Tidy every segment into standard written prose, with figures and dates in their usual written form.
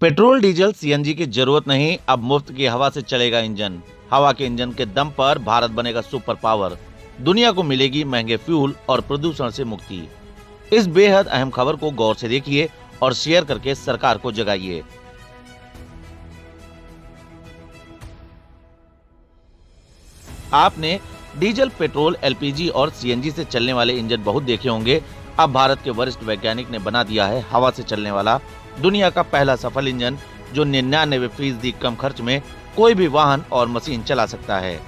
Petrol diesel CNG की जरूरत नहीं, अब मुफ्त की हवा से चलेगा इंजन। हवा के इंजन के दम पर भारत बनेगा सुपर पावर। दुनिया को मिलेगी महंगे फ्यूल और प्रदूषण से मुक्ति। इस बेहद अहम खबर को गौर से देखिए और शेयर करके सरकार को जगाइए। आपने डीजल, पेट्रोल, एलपीजी और सीएनजी से चलने वाले इंजन बहुत देखे होंगे। अब भारत के वरिष्ठ वैज्ञानिक ने बना दिया है हवा से चलने वाला दुनिया का पहला सफल इंजन, जो 99% कम खर्च में कोई भी वाहन और मशीन चला सकता है।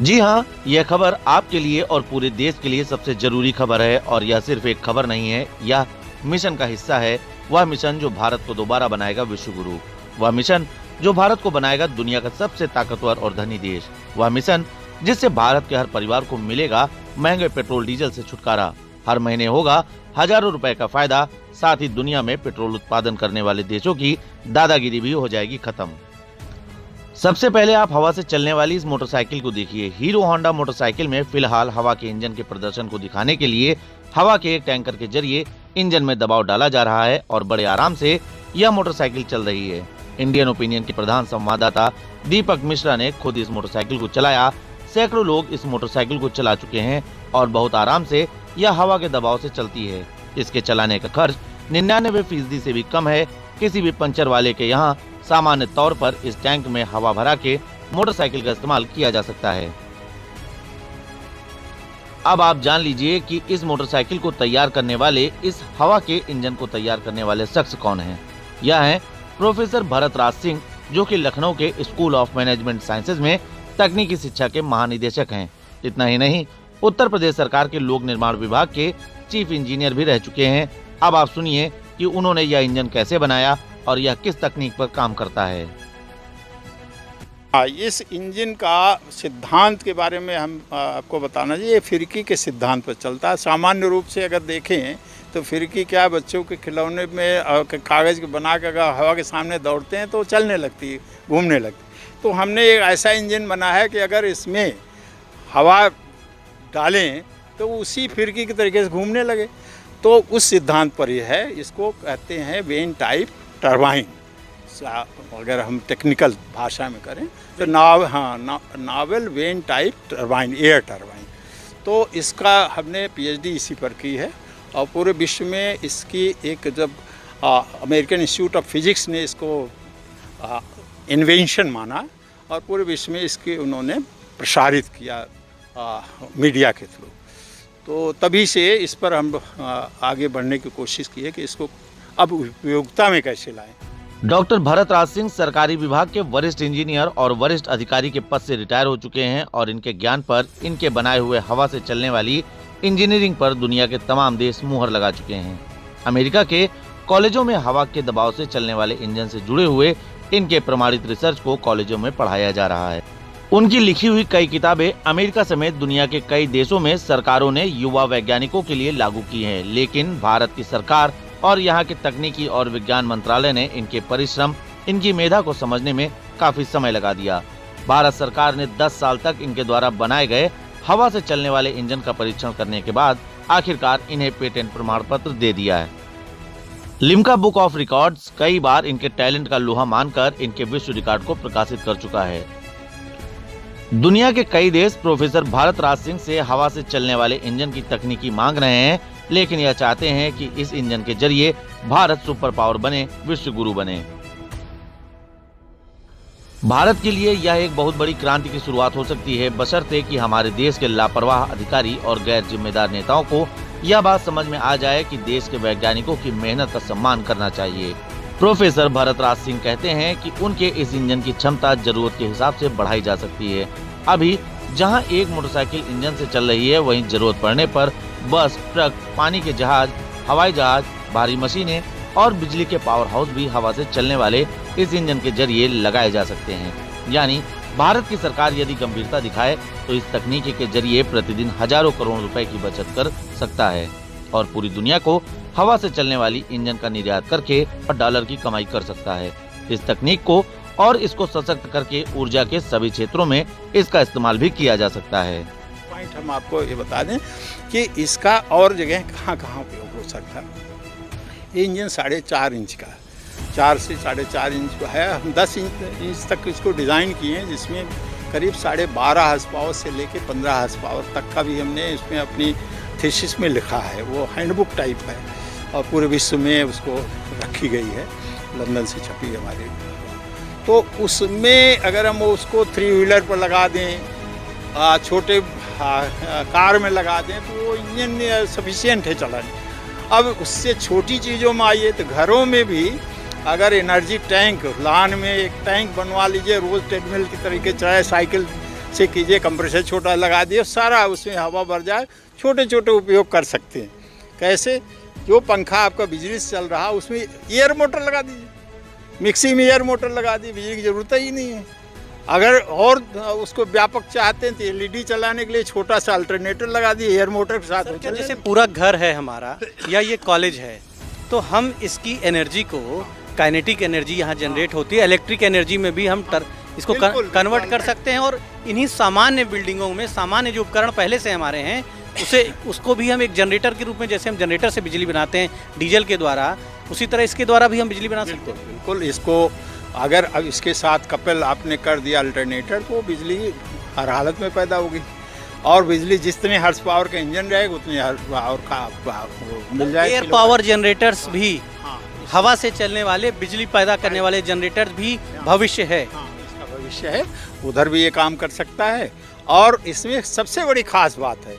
जी हाँ, यह खबर आपके लिए और पूरे देश के लिए सबसे जरूरी खबर है। और यह सिर्फ एक खबर नहीं है, यह मिशन का हिस्सा है। वह मिशन जो भारत को दोबारा बनाएगा विश्व गुरु। वह मिशन जो भारत को बनाएगा दुनिया का सबसे ताकतवर और धनी देश। वह मिशन जिससे भारत के हर परिवार को मिलेगा महंगे पेट्रोल डीजल से छुटकारा। हर महीने होगा हजारों रुपए का फायदा। साथ ही दुनिया में पेट्रोल उत्पादन करने वाले देशों की दादागिरी भी हो जाएगी खत्म। सबसे पहले आप हवा से चलने वाली इस मोटरसाइकिल को देखिए। हीरो होंडा मोटरसाइकिल में फिलहाल हवा के इंजन के प्रदर्शन को दिखाने के लिए हवा के एक टैंकर के जरिए इंजन में दबाव डाला जा रहा है और बड़े आराम से यह मोटरसाइकिल चल रही है। इंडियन ओपिनियन के प्रधान संवाददाता दीपक मिश्रा ने खुद इस मोटरसाइकिल को चलाया। सैकड़ों लोग इस मोटरसाइकिल को चला चुके हैं और बहुत आराम से यह हवा के दबाव से चलती है। इसके चलाने का खर्च 99% से भी कम है। किसी भी पंचर वाले के यहाँ सामान्य तौर पर इस टैंक में हवा भरा के मोटरसाइकिल का इस्तेमाल किया जा सकता है। अब आप जान लीजिए कि इस मोटरसाइकिल को तैयार करने वाले, इस हवा के इंजन को तैयार करने वाले शख्स कौन हैं? यह हैं प्रोफेसर भरत राज सिंह, जो कि लखनऊ के स्कूल ऑफ मैनेजमेंट साइंसेज में तकनीकी शिक्षा के महानिदेशक हैं। इतना ही नहीं, उत्तर प्रदेश सरकार के लोक निर्माण विभाग के चीफ इंजीनियर भी रह चुके हैं। अब आप सुनिए कि उन्होंने यह इंजन कैसे बनाया और यह किस तकनीक पर काम करता है। इस इंजन का सिद्धांत के बारे में हम आपको बताना चाहिए। ये फिरकी के सिद्धांत पर चलता है। सामान्य रूप से अगर देखें तो फिरकी क्या, बच्चों के खिलौने में कागज़ के बना कर अगर हवा के सामने दौड़ते हैं तो चलने लगती है, घूमने लगती है। तो हमने एक ऐसा इंजन बना है कि अगर इसमें हवा डालें तो उसी फिरकी के तरीके से घूमने लगे। तो उस सिद्धांत पर यह है। इसको कहते हैं वेन टाइप टरबाइन। अगर हम टेक्निकल भाषा में करें तो novel when type turbine, air turbine. तो इसका हमने पीएचडी इसी पर की है और पूरे विश्व में इसकी एक जब अमेरिकन इंस्टीट्यूट ऑफ फिजिक्स ने इसको इन्वेंशन माना और पूरे विश्व में इसके उन्होंने प्रसारित किया मीडिया के थ्रू। तो तभी से इस पर हम आगे बढ़ने की कोशिश की है कि इसको अब उपयोगिता में कैसे लाएं। डॉक्टर भरत राज सिंह सरकारी विभाग के वरिष्ठ इंजीनियर और वरिष्ठ अधिकारी के पद से रिटायर हो चुके हैं और इनके ज्ञान पर, इनके बनाए हुए हवा से चलने वाली इंजीनियरिंग पर दुनिया के तमाम देश मुहर लगा चुके हैं। अमेरिका के कॉलेजों में हवा के दबाव से चलने वाले इंजन से जुड़े हुए इनके प्रमाणित रिसर्च को कॉलेजों में पढ़ाया जा रहा है। उनकी लिखी हुई कई किताबें अमेरिका समेत दुनिया के कई देशों में सरकारों ने युवा वैज्ञानिकों के लिए लागू की हैं, लेकिन भारत की सरकार और यहाँ के तकनीकी और विज्ञान मंत्रालय ने इनके परिश्रम, इनकी मेधा को समझने में काफी समय लगा दिया। भारत सरकार ने 10 साल तक इनके द्वारा बनाए गए हवा से चलने वाले इंजन का परीक्षण करने के बाद आखिरकार इन्हें पेटेंट प्रमाण पत्र दे दिया है। लिम्का बुक ऑफ रिकॉर्ड्स कई बार इनके टैलेंट का लोहा मानकर इनके विश्व रिकॉर्ड को प्रकाशित कर चुका है। दुनिया के कई देश प्रोफेसर भरत राज सिंह से हवा से चलने वाले इंजन की तकनीकी मांग रहे हैं, लेकिन यह चाहते हैं कि इस इंजन के जरिए भारत सुपर पावर बने, विश्व गुरु बने। भारत के लिए यह एक बहुत बड़ी क्रांति की शुरुआत हो सकती है, बशर्ते कि हमारे देश के लापरवाह अधिकारी और गैर जिम्मेदार नेताओं को यह बात समझ में आ जाए कि देश के वैज्ञानिकों की मेहनत का सम्मान करना चाहिए। प्रोफेसर भरत राज सिंह कहते हैं कि उनके इस इंजन की क्षमता जरूरत के हिसाब से बढ़ाई जा सकती है। अभी जहां एक मोटरसाइकिल इंजन से चल रही है, वहीं जरूरत पड़ने पर बस, ट्रक, पानी के जहाज, हवाई जहाज, भारी मशीनें और बिजली के पावर हाउस भी हवा से चलने वाले इस इंजन के जरिए लगाए जा सकते हैं। यानी भारत की सरकार यदि गंभीरता दिखाए तो इस तकनीक के जरिए प्रतिदिन हजारों करोड़ रुपए की बचत कर सकता है और पूरी दुनिया को हवा से चलने वाली इंजन का निर्यात करके $1 की कमाई कर सकता है। इस तकनीक को और इसको सशक्त करके ऊर्जा के सभी क्षेत्रों में इसका इस्तेमाल भी किया जा सकता है। पॉइंट हम आपको ये बता दें कि इसका और जगह कहाँ कहाँ उपयोग हो सकता है। ये इंजन 4.5 इंच का है, 4 से 4.5 इंच का है। हम 10 इंच तक इसको डिज़ाइन किए हैं, जिसमें करीब 12.5 हॉर्स पावर से लेके 15 हॉर्स पावर तक का भी हमने इसमें अपनी थीसिस में लिखा है। वो हैंडबुक टाइप है और पूरे विश्व में उसको रखी गई है, लंदन से छपी है हमारी। तो उसमें अगर हम उसको 3 व्हीलर पर लगा दें, छोटे कार में लगा दें, तो वो इंजन सफिशिएंट है चलाने। अब उससे छोटी चीज़ों में आइए तो घरों में भी अगर एनर्जी टैंक, लान में एक टैंक बनवा लीजिए, रोज़ ट्रेडमिल की तरीके चाहे साइकिल से कीजिए, कंप्रेसर छोटा लगा दिए, सारा उसमें हवा भर जाए, छोटे छोटे उपयोग कर सकते हैं। कैसे? जो पंखा आपका बिजली से चल रहा उसमें एयर मोटर लगा दीजिए, मिक्सी में एयर मोटर लगा दी, बिजली की ज़रूरत ही नहीं है। अगर और उसको व्यापक चाहते हैं तो एलईडी चलाने के लिए छोटा सा अल्टरनेटर लगा दिए एयर मोटर के साथ। जैसे पूरा घर है हमारा या ये कॉलेज है, तो हम इसकी एनर्जी को, काइनेटिक एनर्जी यहाँ जनरेट होती है, इलेक्ट्रिक एनर्जी में भी हम इसको कन्वर्ट कर सकते हैं। और इन्हीं सामान्य बिल्डिंगों में सामान्य जो उपकरण पहले से हमारे हैं उसको भी हम एक जनरेटर के रूप में, जैसे हम जनरेटर से बिजली बनाते हैं डीजल के द्वारा, उसी तरह इसके द्वारा भी हम बिजली बना सकते हैं। बिल्कुल। इसको अगर अब इसके साथ कपल आपने कर दिया अल्टरनेटर, तो बिजली हर हालत में पैदा होगी और बिजली जितने हॉर्स पावर का इंजन रहेगा उतने हॉर्स पावर का मिल जाएगा। एयर पावर जनरेटर्स भी, हवा से चलने वाले बिजली पैदा करने वाले जनरेटर्स भी भविष्य है। इसका भविष्य है, उधर भी ये काम कर सकता है। और इसमें सबसे बड़ी खास बात है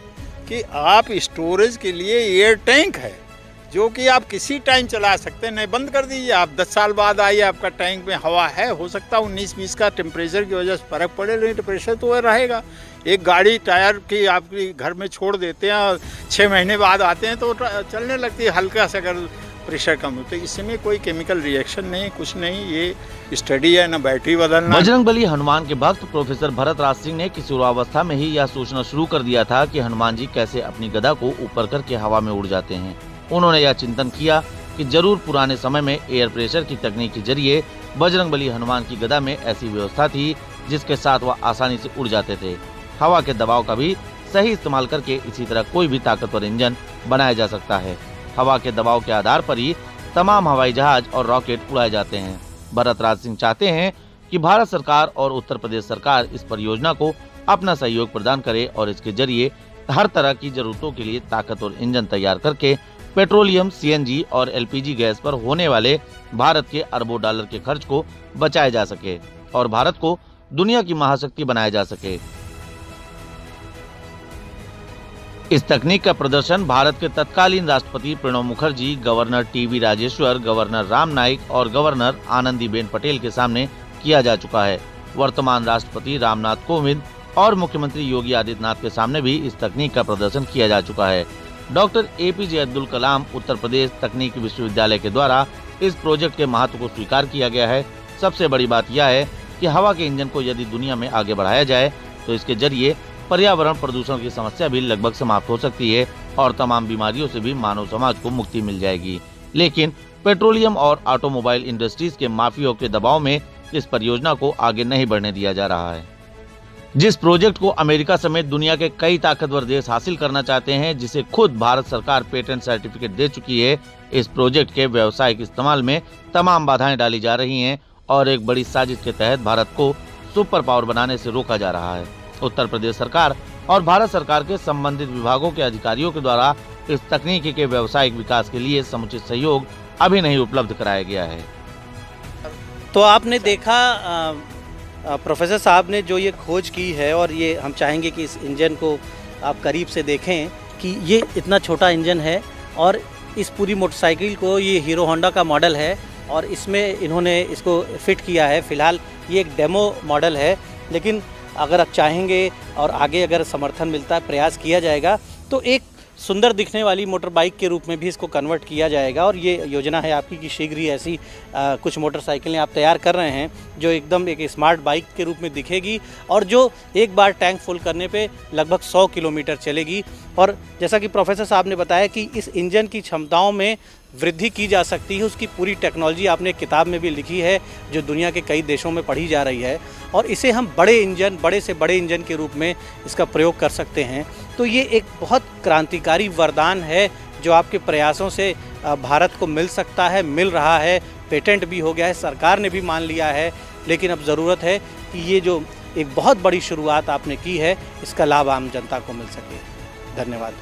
कि आप स्टोरेज के लिए एयर टैंक है, जो कि आप किसी टाइम चला सकते हैं। नहीं बंद कर दीजिए, आप 10 साल बाद आइए, आपका टैंक में हवा है, हो सकता है 19-20 का टेम्परेचर की वजह से फ़र्क पड़े, लेकिन टेम्परेचर तो वह रहेगा। एक गाड़ी टायर की आपकी घर में छोड़ देते हैं और 6 महीने बाद आते हैं तो चलने लगती है, हल्का सा अगर प्रेशर कम होता है। इसमें कोई केमिकल रिएक्शन नहीं, कुछ नहीं, ये स्टडी है, ना बैटरी बदलना। बजरंगबली हनुमान के भक्त प्रोफेसर भरत राज सिंह ने किशोरावस्था में ही यह सोचना शुरू कर दिया था कि हनुमान जी कैसे अपनी गदा को ऊपर करके हवा में उड़ जाते हैं। उन्होंने यह चिंतन किया कि जरूर पुराने समय में एयर प्रेशर की तकनीक के जरिए बजरंगबली हनुमान की गदा में ऐसी व्यवस्था थी जिसके साथ वह आसानी से उड़ जाते थे। हवा के दबाव का भी सही इस्तेमाल करके इसी तरह कोई भी ताकतवर इंजन बनाया जा सकता है। हवा के दबाव के आधार पर ही तमाम हवाई जहाज और रॉकेट उड़ाए जाते हैं। भरत राज सिंह चाहते हैं कि भारत सरकार और उत्तर प्रदेश सरकार इस परियोजना को अपना सहयोग प्रदान करे और इसके जरिए हर तरह की जरूरतों के लिए ताकतवर इंजन तैयार करके पेट्रोलियम, सीएनजी और एलपीजी गैस पर होने वाले भारत के अरबों डॉलर के खर्च को बचाया जा सके और भारत को दुनिया की महाशक्ति बनाया जा सके। इस तकनीक का प्रदर्शन भारत के तत्कालीन राष्ट्रपति Pranab Mukherjee, governor TB Rajeshwar, governor Ram Naik और गवर्नर आनंदीबेन पटेल के सामने किया जा चुका है। वर्तमान राष्ट्रपति रामनाथ कोविंद और मुख्यमंत्री योगी आदित्यनाथ के सामने भी इस तकनीक का प्रदर्शन किया जा चुका है। डॉक्टर एपीजे अब्दुल कलाम उत्तर प्रदेश तकनीकी विश्वविद्यालय के द्वारा इस प्रोजेक्ट के महत्व को स्वीकार किया गया है। सबसे बड़ी बात यह है कि हवा के इंजन को यदि दुनिया में आगे बढ़ाया जाए तो इसके जरिए पर्यावरण प्रदूषण की समस्या भी लगभग समाप्त हो सकती है और तमाम बीमारियों से भी मानव समाज को मुक्ति मिल जाएगी। लेकिन पेट्रोलियम और ऑटोमोबाइल इंडस्ट्रीज के माफियाओं के दबाव में इस परियोजना को आगे नहीं बढ़ने दिया जा रहा है। जिस प्रोजेक्ट को अमेरिका समेत दुनिया के कई ताकतवर देश हासिल करना चाहते हैं, जिसे खुद भारत सरकार पेटेंट सर्टिफिकेट दे चुकी है, इस प्रोजेक्ट के व्यावसायिक इस्तेमाल में तमाम बाधाएं डाली जा रही हैं और एक बड़ी साजिश के तहत भारत को सुपर पावर बनाने से रोका जा रहा है। उत्तर प्रदेश सरकार और भारत सरकार के संबंधित विभागों के अधिकारियों के द्वारा इस तकनीकी के व्यावसायिक विकास के लिए समुचित सहयोग अभी नहीं उपलब्ध कराया गया है। तो आपने देखा प्रोफेसर साहब ने जो ये खोज की है, और ये हम चाहेंगे कि इस इंजन को आप करीब से देखें कि ये इतना छोटा इंजन है और इस पूरी मोटरसाइकिल को, ये हीरो होंडा का मॉडल है और इसमें इन्होंने इसको फिट किया है। फ़िलहाल ये एक डेमो मॉडल है, लेकिन अगर आप चाहेंगे और आगे अगर समर्थन मिलता है, प्रयास किया जाएगा, तो एक सुंदर दिखने वाली मोटर बाइक के रूप में भी इसको कन्वर्ट किया जाएगा। और ये योजना है आपकी कि शीघ्र ही ऐसी कुछ मोटरसाइकिलें आप तैयार कर रहे हैं जो एकदम एक स्मार्ट बाइक के रूप में दिखेगी और जो एक बार टैंक फुल करने पे लगभग 100 किलोमीटर चलेगी। और जैसा कि प्रोफेसर साहब ने बताया कि इस इंजन की क्षमताओं में वृद्धि की जा सकती है, उसकी पूरी टेक्नोलॉजी आपने किताब में भी लिखी है जो दुनिया के कई देशों में पढ़ी जा रही है, और इसे हम बड़े से बड़े इंजन के रूप में इसका प्रयोग कर सकते हैं। तो ये एक बहुत क्रांतिकारी वरदान है जो आपके प्रयासों से भारत को मिल सकता है, मिल रहा है, पेटेंट भी हो गया है, सरकार ने भी मान लिया है। लेकिन अब ज़रूरत है कि ये जो एक बहुत बड़ी शुरुआत आपने की है, इसका लाभ आम जनता को मिल सके। धन्यवाद।